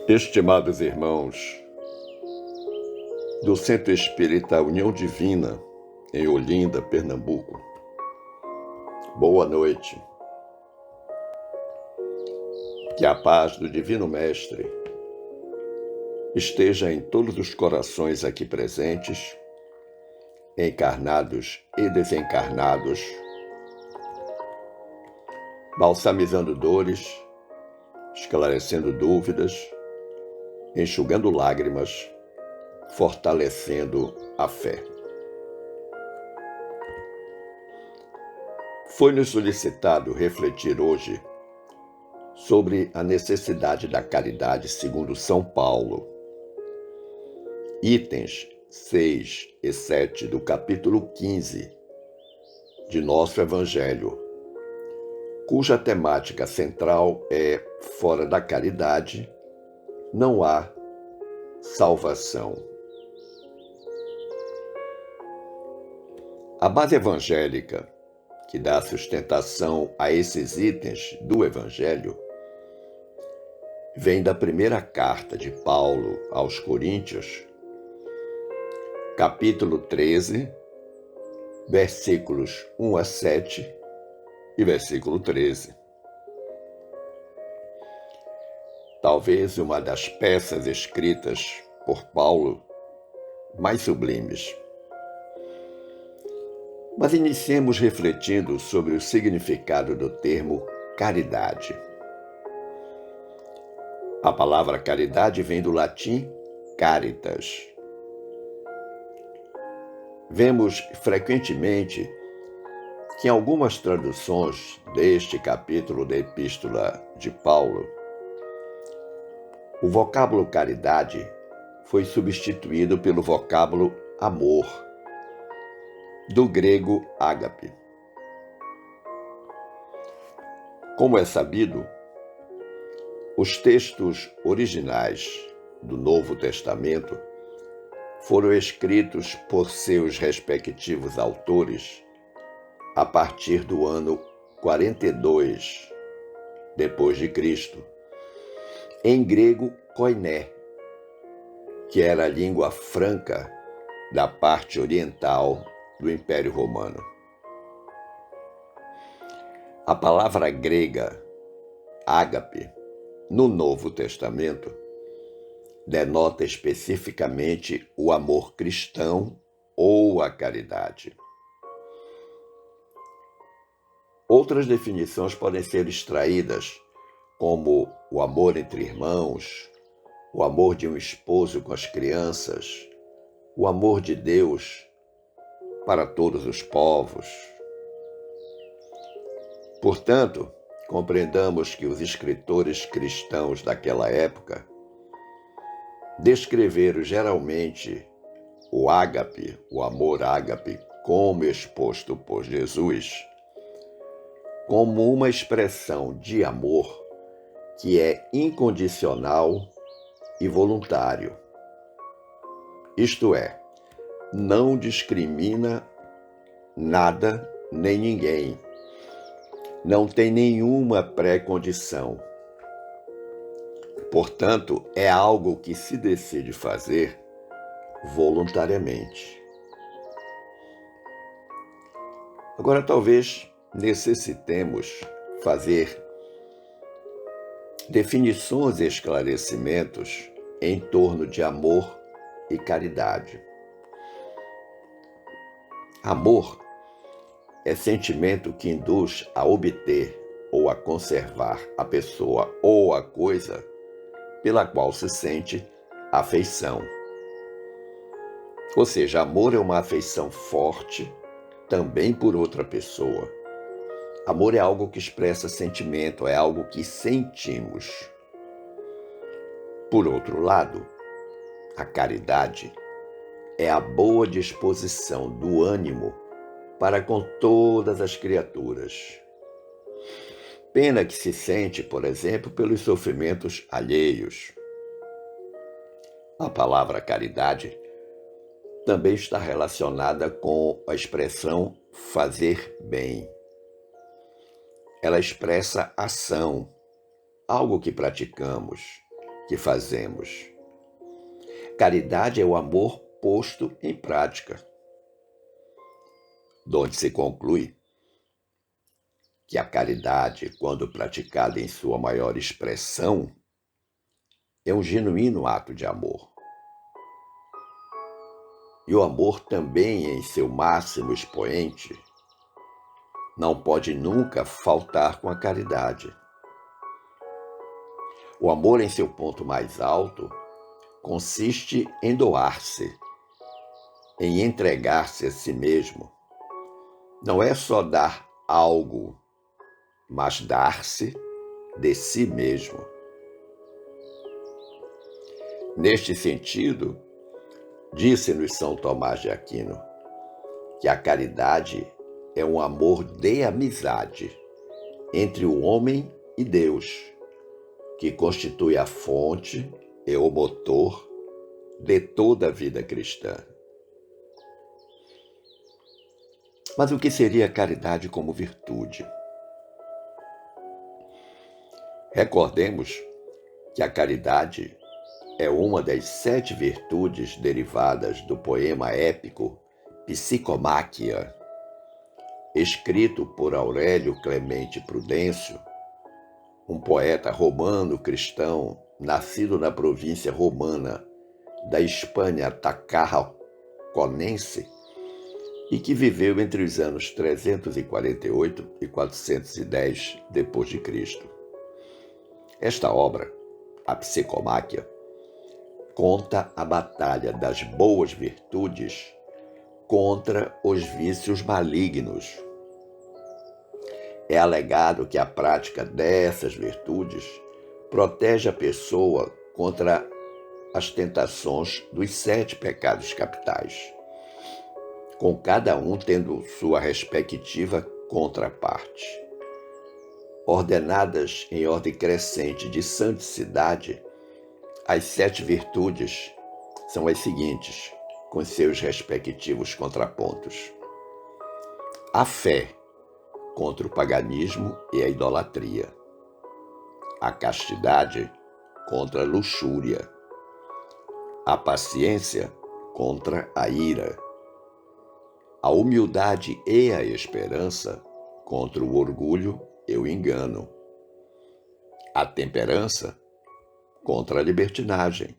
Estimados irmãos, do Centro Espírita União Divina, em Olinda, Pernambuco, boa noite. Que a paz do Divino Mestre esteja em todos os corações aqui presentes, encarnados e desencarnados, balsamizando dores, esclarecendo dúvidas, enxugando lágrimas, fortalecendo a fé. Foi-nos solicitado refletir hoje sobre a necessidade da caridade segundo São Paulo. Itens 6 e 7 do capítulo 15 de nosso Evangelho, cuja temática central é: fora da caridade não há salvação. A base evangélica que dá sustentação a esses itens do Evangelho vem da primeira carta de Paulo aos Coríntios, capítulo 13, versículos 1 a 7 e versículo 13. Talvez uma das peças escritas por Paulo mais sublimes. Mas iniciemos refletindo sobre o significado do termo caridade. A palavra caridade vem do latim caritas. Vemos frequentemente que em algumas traduções deste capítulo da Epístola de Paulo, o vocábulo caridade foi substituído pelo vocábulo amor, do grego ágape. Como é sabido, os textos originais do Novo Testamento foram escritos por seus respectivos autores a partir do ano 42 depois de Cristo, em grego koiné, que era a língua franca da parte oriental do Império Romano. A palavra grega ágape, no Novo Testamento, denota especificamente o amor cristão ou a caridade. Outras definições podem ser extraídas, como o amor entre irmãos, o amor de um esposo com as crianças, o amor de Deus para todos os povos. Portanto, compreendamos que os escritores cristãos daquela época descreveram geralmente o ágape, o amor ágape, como exposto por Jesus, como uma expressão de amor que é incondicional e voluntário. Isto é, não discrimina nada nem ninguém, não tem nenhuma pré-condição. Portanto, é algo que se decide fazer voluntariamente. Agora, talvez necessitemos fazer definições e esclarecimentos em torno de amor e caridade. Amor é sentimento que induz a obter ou a conservar a pessoa ou a coisa pela qual se sente afeição. Ou seja, amor é uma afeição forte também por outra pessoa. Amor é algo que expressa sentimento, é algo que sentimos. Por outro lado, a caridade é a boa disposição do ânimo para com todas as criaturas. Pena que se sente, por exemplo, pelos sofrimentos alheios. A palavra caridade também está relacionada com a expressão fazer bem. Ela expressa ação, algo que praticamos, que fazemos. Caridade é o amor posto em prática, donde se conclui que a caridade, quando praticada em sua maior expressão, é um genuíno ato de amor. E o amor também, em seu máximo expoente, não pode nunca faltar com a caridade. O amor, em seu ponto mais alto, consiste em doar-se, em entregar-se a si mesmo. Não é só dar algo, mas dar-se de si mesmo. Neste sentido, disse-nos São Tomás de Aquino que a caridade é um amor de amizade entre o homem e Deus, que constitui a fonte e o motor de toda a vida cristã. Mas o que seria a caridade como virtude? Recordemos que a caridade é uma das 7 virtudes derivadas do poema épico Psicomáquia, escrito por Aurélio Clemente Prudêncio, um poeta romano cristão nascido na província romana da Espanha Tarraconense e que viveu entre os anos 348 e 410 d.C. Esta obra, a Psicomáquia, conta a batalha das boas virtudes contra os vícios malignos. É alegado que a prática dessas virtudes protege a pessoa contra as tentações dos 7 pecados capitais, com cada um tendo sua respectiva contraparte. Ordenadas em ordem crescente de santicidade, as 7 virtudes são as seguintes, com seus respectivos contrapontos. A fé, contra o paganismo e a idolatria. A castidade, contra a luxúria. A paciência, contra a ira. A humildade e a esperança, contra o orgulho e o engano. A temperança, contra a libertinagem.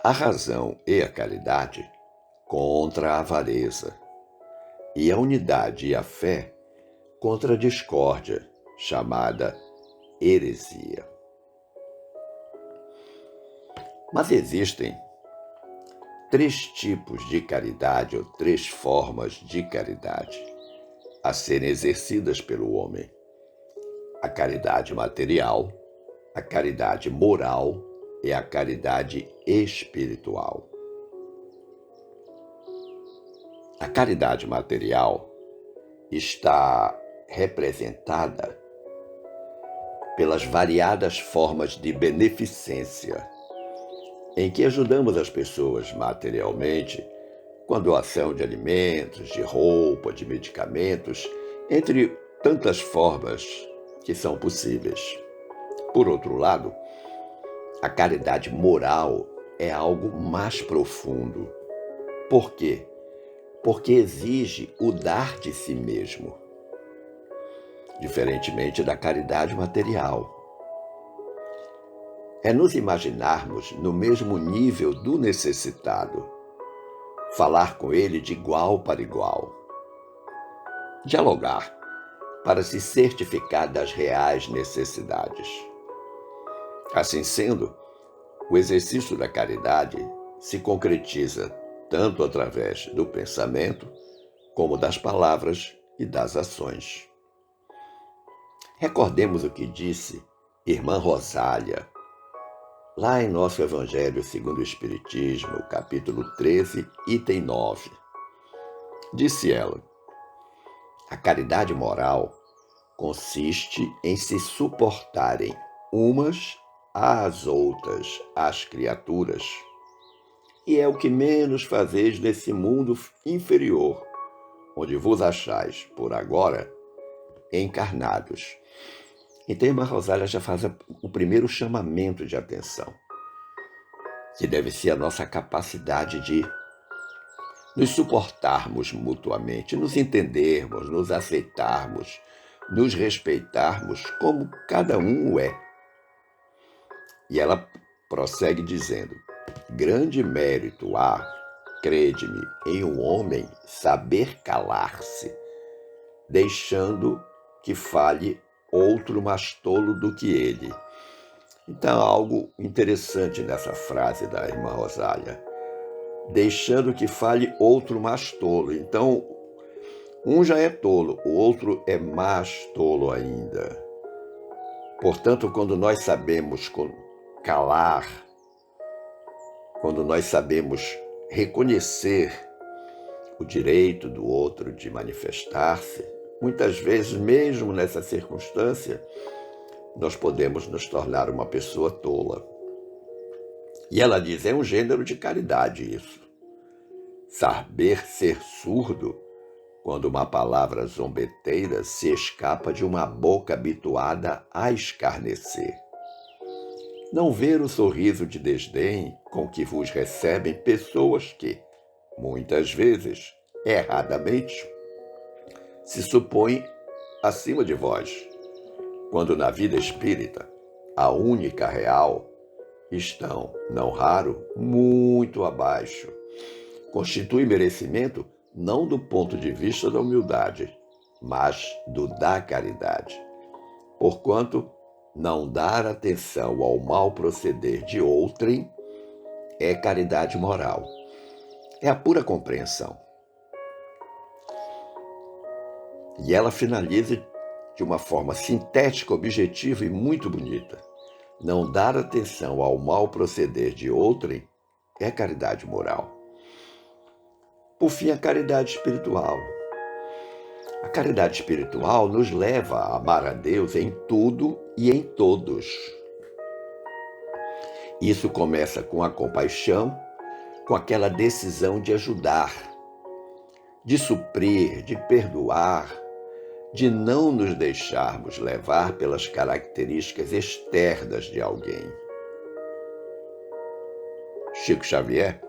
A razão e a caridade, contra a avareza. E a unidade e a fé, contra a discórdia, chamada heresia. Mas existem 3 tipos de caridade ou 3 formas de caridade a serem exercidas pelo homem: a caridade material, a caridade moral e a caridade espiritual. A caridade material está representada pelas variadas formas de beneficência, em que ajudamos as pessoas materialmente com a doação de alimentos, de roupa, de medicamentos, entre tantas formas que são possíveis. Por outro lado, a caridade moral é algo mais profundo. Por quê? Porque exige o dar de si mesmo, diferentemente da caridade material. É nos imaginarmos no mesmo nível do necessitado, falar com ele de igual para igual, dialogar para se certificar das reais necessidades. Assim sendo, o exercício da caridade se concretiza tanto através do pensamento, como das palavras e das ações. Recordemos o que disse Irmã Rosália, lá em nosso Evangelho segundo o Espiritismo, capítulo 13, item 9. Disse ela: a caridade moral consiste em se suportarem umas às outras, as criaturas, e é o que menos fazeis nesse mundo inferior, onde vos achais, por agora, encarnados. Então, a irmã Rosália já faz o primeiro chamamento de atenção, que deve ser a nossa capacidade de nos suportarmos mutuamente, nos entendermos, nos aceitarmos, nos respeitarmos como cada um o é. E ela prossegue dizendo: grande mérito há, crede-me, em um homem saber calar-se, deixando que fale outro mais tolo do que ele. Então, algo interessante nessa frase da irmã Rosália. Deixando que fale outro mais tolo. Então, um já é tolo, o outro é mais tolo ainda. Portanto, quando nós sabemos calar, quando nós sabemos reconhecer o direito do outro de manifestar-se, muitas vezes, mesmo nessa circunstância, nós podemos nos tornar uma pessoa tola. E ela diz, é um gênero de caridade isso. Saber ser surdo quando uma palavra zombeteira se escapa de uma boca habituada a escarnecer. Não ver o sorriso de desdém com que vos recebem pessoas que, muitas vezes, erradamente, se supõem acima de vós, quando na vida espírita, a única real, estão, não raro, muito abaixo. Constitui merecimento não do ponto de vista da humildade, mas do da caridade. Porquanto, não dar atenção ao mau proceder de outrem é caridade moral. É a pura compreensão. E ela finaliza de uma forma sintética, objetiva e muito bonita. Não dar atenção ao mau proceder de outrem é caridade moral. Por fim, a caridade espiritual. A caridade espiritual nos leva a amar a Deus em tudo e em todos. Isso começa com a compaixão, com aquela decisão de ajudar, de suprir, de perdoar, de não nos deixarmos levar pelas características externas de alguém. Chico Xavier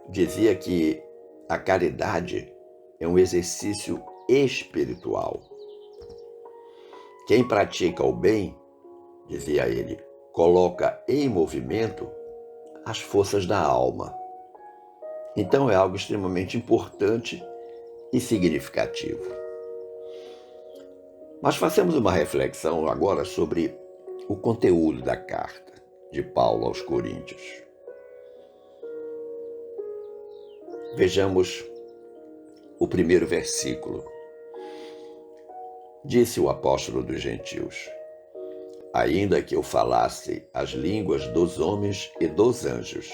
dizia que a caridade é um exercício espiritual. Quem pratica o bem, dizia ele, coloca em movimento as forças da alma. Então é algo extremamente importante e significativo. Mas façamos uma reflexão agora sobre o conteúdo da carta de Paulo aos Coríntios. Vejamos o primeiro versículo. Disse o apóstolo dos gentios: ainda que eu falasse as línguas dos homens e dos anjos,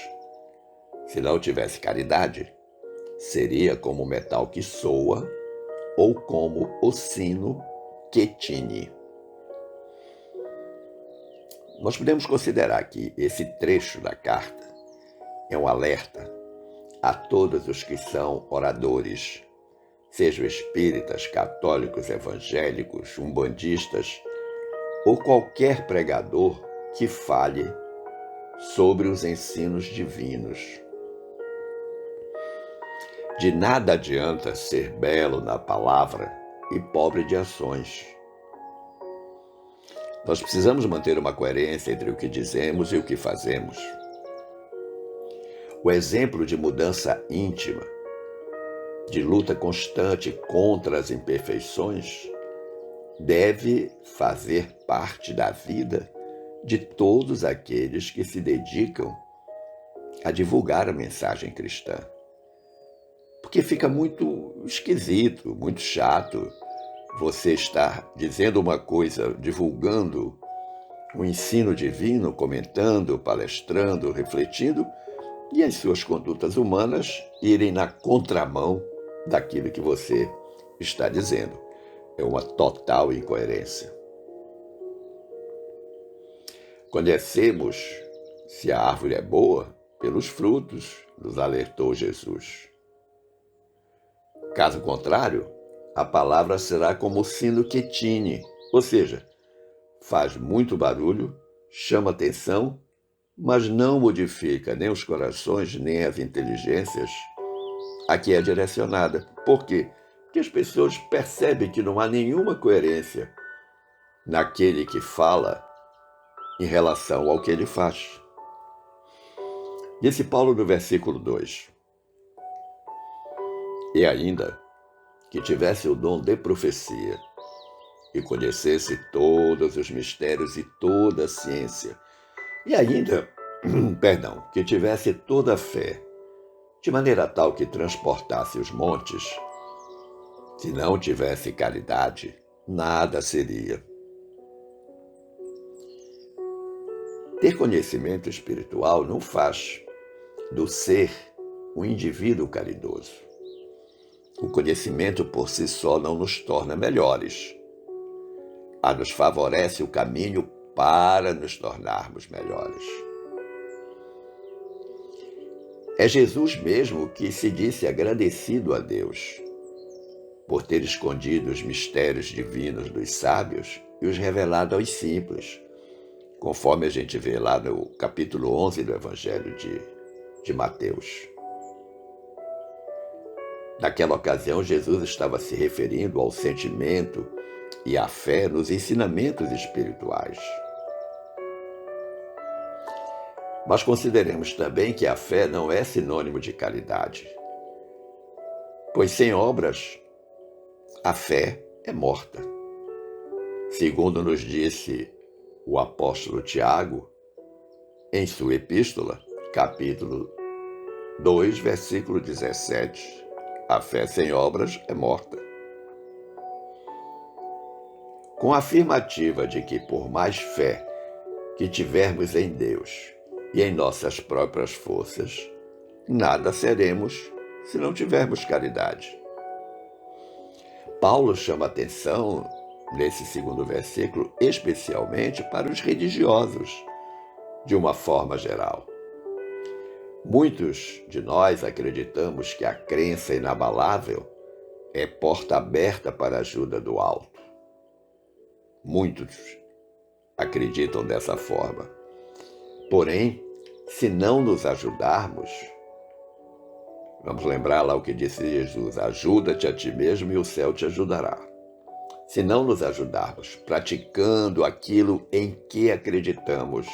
se não tivesse caridade, seria como o metal que soa ou como o sino que tine. Nós podemos considerar que esse trecho da carta é um alerta a todos os que são oradores, sejam espíritas, católicos, evangélicos, umbandistas ou qualquer pregador que fale sobre os ensinos divinos. De nada adianta ser belo na palavra e pobre de ações. Nós precisamos manter uma coerência entre o que dizemos e o que fazemos. O exemplo de mudança íntima, de luta constante contra as imperfeições, deve fazer parte da vida de todos aqueles que se dedicam a divulgar a mensagem cristã. Porque fica muito esquisito, muito chato você estar dizendo uma coisa, divulgando o ensino divino, comentando, palestrando, refletindo, e as suas condutas humanas irem na contramão daquilo que você está dizendo. É uma total incoerência. Conhecemos se a árvore é boa pelos frutos, nos alertou Jesus. Caso contrário, a palavra será como o sino que tine, ou seja, faz muito barulho, chama atenção, mas não modifica nem os corações, nem as inteligências a que é direcionada. Por quê? Porque as pessoas percebem que não há nenhuma coerência naquele que fala em relação ao que ele faz. Disse Paulo no versículo 2: E ainda que tivesse o dom de profecia, e conhecesse todos os mistérios e toda a ciência, e ainda, que tivesse toda a fé, de maneira tal que transportasse os montes, se não tivesse caridade, nada seria. Ter conhecimento espiritual não faz do ser um indivíduo caridoso. O conhecimento por si só não nos torna melhores, nos favorece o caminho para nos tornarmos melhores. É Jesus mesmo que se disse agradecido a Deus por ter escondido os mistérios divinos dos sábios e os revelado aos simples, conforme a gente vê lá no capítulo 11 do Evangelho de Mateus. Naquela ocasião, Jesus estava se referindo ao sentimento e à fé nos ensinamentos espirituais. Mas consideremos também que a fé não é sinônimo de caridade, pois sem obras, a fé é morta. Segundo nos disse o apóstolo Tiago, em sua epístola, capítulo 2, versículo 17, a fé sem obras é morta. Com a afirmativa de que por mais fé que tivermos em Deus e em nossas próprias forças, nada seremos se não tivermos caridade. Paulo chama atenção, nesse segundo versículo, especialmente para os religiosos, de uma forma geral. Muitos de nós acreditamos que a crença inabalável é porta aberta para a ajuda do alto. Muitos acreditam dessa forma. Porém, se não nos ajudarmos, vamos lembrar lá o que disse Jesus: ajuda-te a ti mesmo e o céu te ajudará. Se não nos ajudarmos praticando aquilo em que acreditamos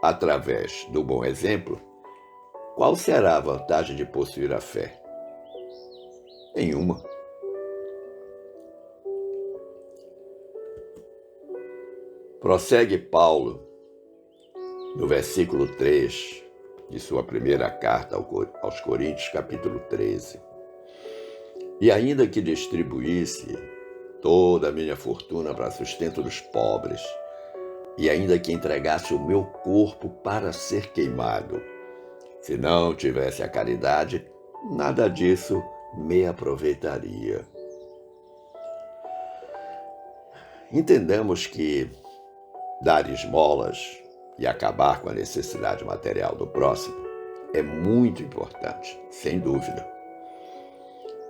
através do bom exemplo, qual será a vantagem de possuir a fé? Nenhuma. Prossegue Paulo no versículo 3 de sua primeira carta aos Coríntios, capítulo 13. E ainda que distribuísse toda a minha fortuna para sustento dos pobres, e ainda que entregasse o meu corpo para ser queimado, se não tivesse a caridade, nada disso me aproveitaria. Entendamos que dar esmolas e acabar com a necessidade material do próximo é muito importante, sem dúvida.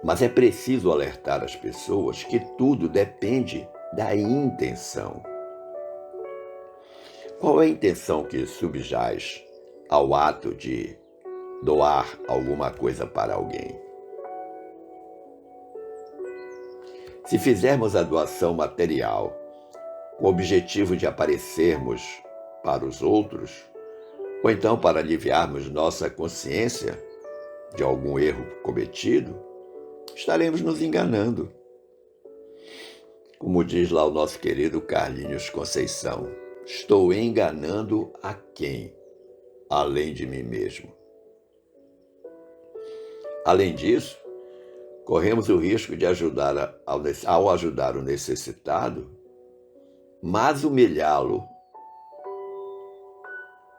Mas é preciso alertar as pessoas que tudo depende da intenção. Qual é a intenção que subjaz ao ato de doar alguma coisa para alguém? Se fizermos a doação material com o objetivo de aparecermos para os outros, ou então para aliviarmos nossa consciência de algum erro cometido, estaremos nos enganando. Como diz lá o nosso querido Carlinhos Conceição, estou enganando a quem? Além de mim mesmo. Além disso, corremos o risco de ao ajudar o necessitado, mas humilhá-lo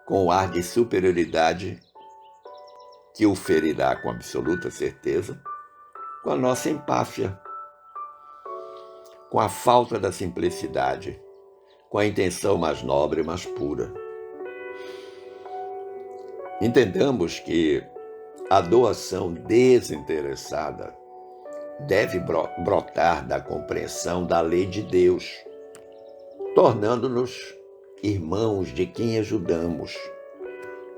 com o ar de superioridade que o ferirá com absoluta certeza, com a nossa empáfia, com a falta da simplicidade, com a intenção mais nobre e mais pura. Entendamos que a doação desinteressada deve brotar da compreensão da lei de Deus. tornando-nos irmãos de quem ajudamos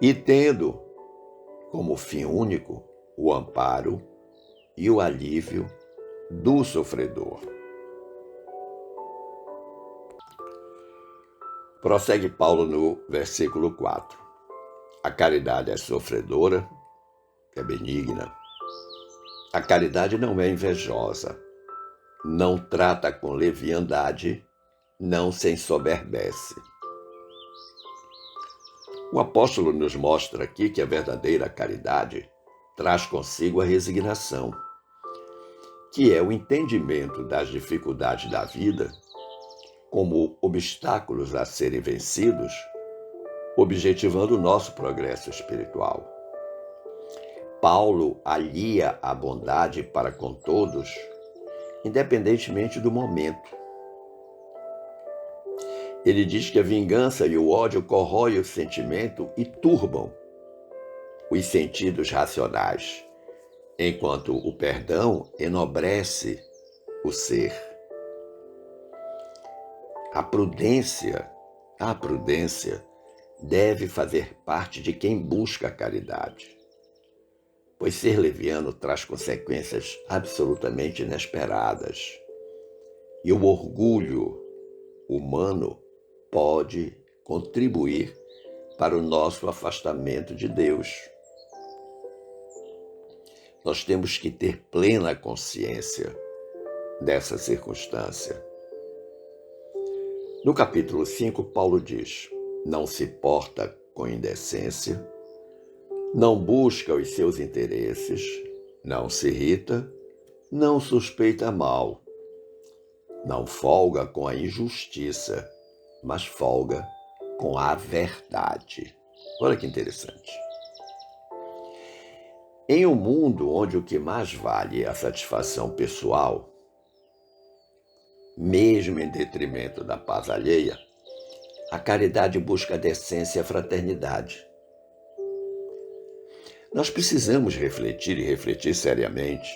e tendo como fim único o amparo e o alívio do sofredor. Prossegue Paulo no versículo 4. A caridade é sofredora, é benigna. A caridade não é invejosa, não trata com leviandade, não se ensoberbece. O apóstolo nos mostra aqui que a verdadeira caridade traz consigo a resignação, que é o entendimento das dificuldades da vida como obstáculos a serem vencidos, objetivando o nosso progresso espiritual. Paulo alia a bondade para com todos, independentemente do momento. Ele diz que a vingança e o ódio corroem o sentimento e turbam os sentidos racionais, enquanto o perdão enobrece o ser. A prudência deve fazer parte de quem busca a caridade, pois ser leviano traz consequências absolutamente inesperadas. E o orgulho humano pode contribuir para o nosso afastamento de Deus. Nós temos que ter plena consciência dessa circunstância. No capítulo 5, Paulo diz: não se porta com indecência, não busca os seus interesses, não se irrita, não suspeita mal, não folga com a injustiça, mas folga com a verdade. Olha que interessante. Em um mundo onde o que mais vale é a satisfação pessoal, mesmo em detrimento da paz alheia, a caridade busca a decência e a fraternidade. Nós precisamos refletir e refletir seriamente.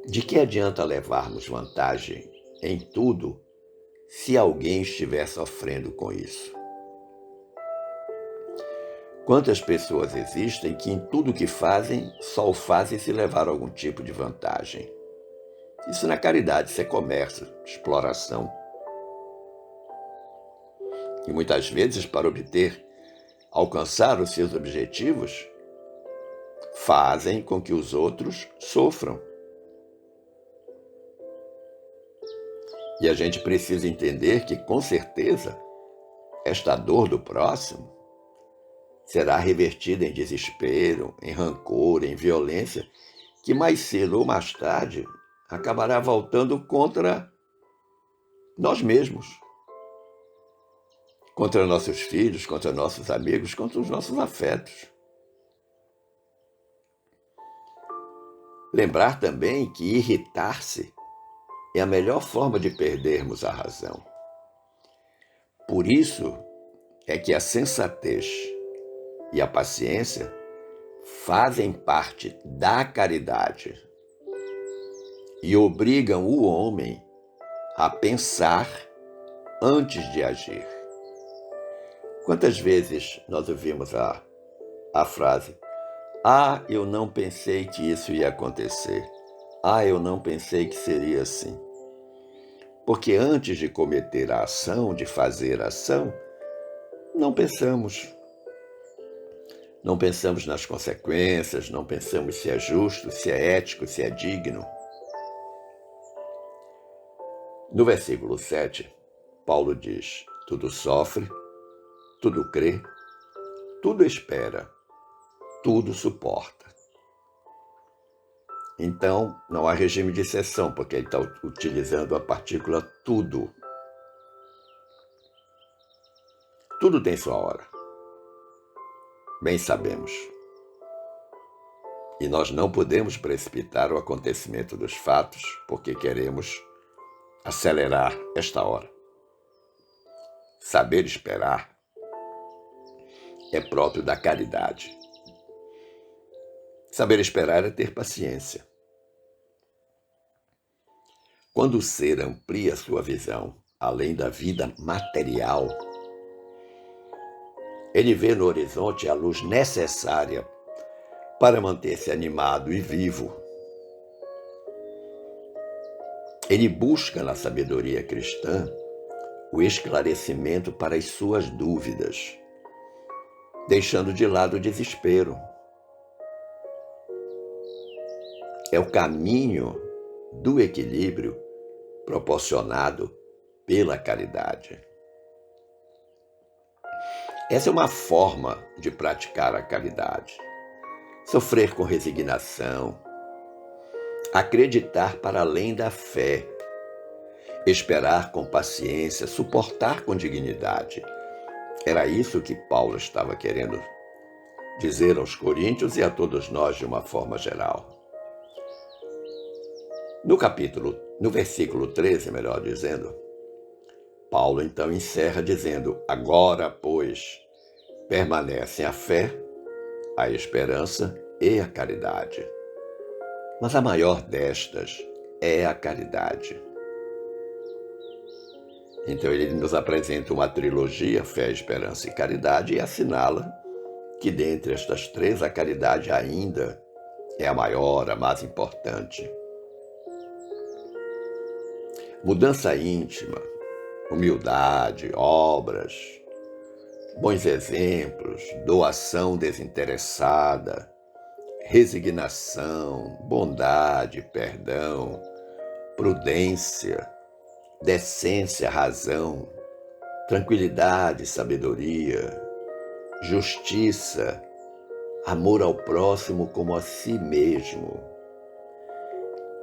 De que adianta levarmos vantagem em tudo se alguém estiver sofrendo com isso? Quantas pessoas existem que em tudo que fazem só o fazem se levar algum tipo de vantagem? Isso não é caridade, isso é comércio, exploração. E muitas vezes, para alcançar os seus objetivos, fazem com que os outros sofram. E a gente precisa entender que, com certeza, esta dor do próximo será revertida em desespero, em rancor, em violência, que mais cedo ou mais tarde acabará voltando contra nós mesmos, contra nossos filhos, contra nossos amigos, contra os nossos afetos. Lembrar também que irritar-se é a melhor forma de perdermos a razão. Por isso é que a sensatez e a paciência fazem parte da caridade e obrigam o homem a pensar antes de agir. Quantas vezes nós ouvimos a frase: "Ah, eu não pensei que isso ia acontecer. Ah, eu não pensei que seria assim." Porque antes de cometer a ação, de fazer a ação, não pensamos. Não pensamos nas consequências, não pensamos se é justo, se é ético, se é digno. No versículo 7, Paulo diz: tudo sofre, tudo crê, tudo espera, tudo suporta. Então, não há regime de exceção, porque ele está utilizando a partícula tudo. Tudo tem sua hora. Bem sabemos. E nós não podemos precipitar o acontecimento dos fatos, porque queremos acelerar esta hora. Saber esperar é próprio da caridade. Saber esperar é ter paciência. Quando o ser amplia sua visão além da vida material, ele vê no horizonte a luz necessária para manter-se animado e vivo. Ele busca na sabedoria cristã o esclarecimento para as suas dúvidas, deixando de lado o desespero. É o caminho do equilíbrio proporcionado pela caridade. Essa é uma forma de praticar a caridade. Sofrer com resignação, acreditar para além da fé, esperar com paciência, suportar com dignidade. Era isso que Paulo estava querendo dizer aos coríntios e a todos nós de uma forma geral. No versículo 13, melhor dizendo, Paulo então encerra dizendo: agora, pois, permanecem a fé, a esperança e a caridade. Mas a maior destas é a caridade. Então ele nos apresenta uma trilogia, fé, esperança e caridade, e assinala que dentre estas três a caridade ainda é a maior, a mais importante. Mudança íntima, humildade, obras, bons exemplos, doação desinteressada, resignação, bondade, perdão, prudência, decência, razão, tranquilidade, sabedoria, justiça, amor ao próximo como a si mesmo.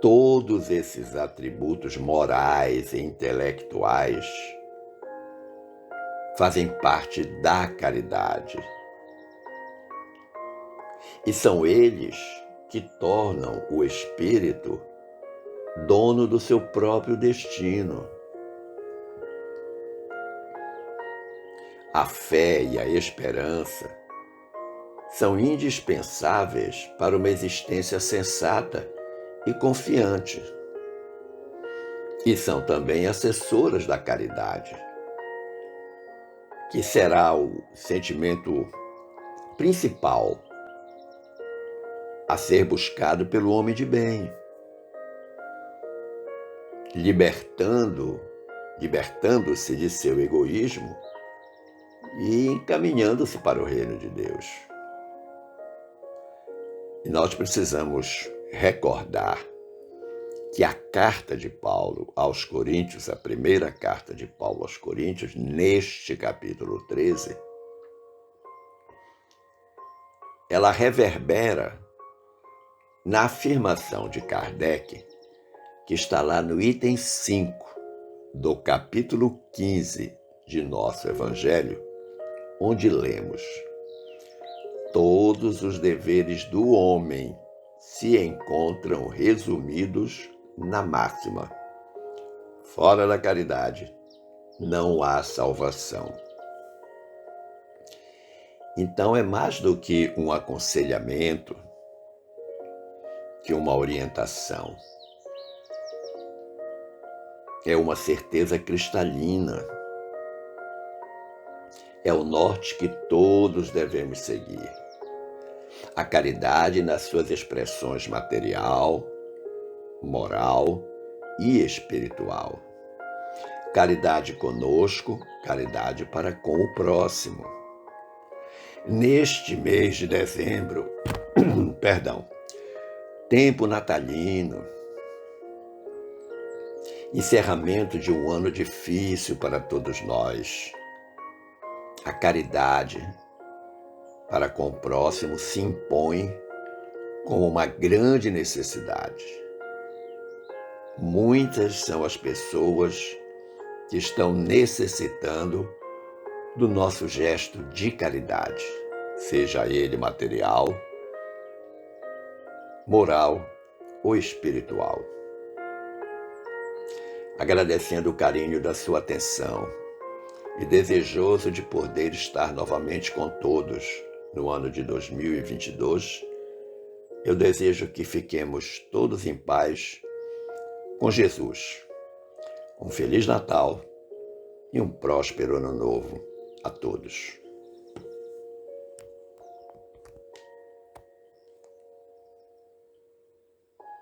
Todos esses atributos morais e intelectuais fazem parte da caridade. E são eles que tornam o espírito dono do seu próprio destino. A fé e a esperança são indispensáveis para uma existência sensata e confiante. E são também assessoras da caridade, que será o sentimento principal a ser buscado pelo homem de bem, libertando-se de seu egoísmo e encaminhando-se para o reino de Deus. E nós precisamos recordar que a carta de Paulo aos Coríntios, a primeira carta de Paulo aos Coríntios, neste capítulo 13, ela reverbera na afirmação de Kardec, que está lá no item 5 do capítulo 15 de nosso Evangelho, onde lemos: todos os deveres do homem se encontram resumidos na máxima: fora da caridade não há salvação. Então é mais do que um aconselhamento, que uma orientação. É uma certeza cristalina. É o norte que todos devemos seguir. A caridade nas suas expressões material, moral e espiritual. Caridade conosco, caridade para com o próximo. Neste mês de dezembro, tempo natalino, encerramento de um ano difícil para todos nós, a caridade para com o próximo se impõe como uma grande necessidade. Muitas são as pessoas que estão necessitando do nosso gesto de caridade, seja ele material, moral ou espiritual. Agradecendo o carinho da sua atenção e desejoso de poder estar novamente com todos no ano de 2022, eu desejo que fiquemos todos em paz com Jesus. Um Feliz Natal e um próspero ano novo a todos.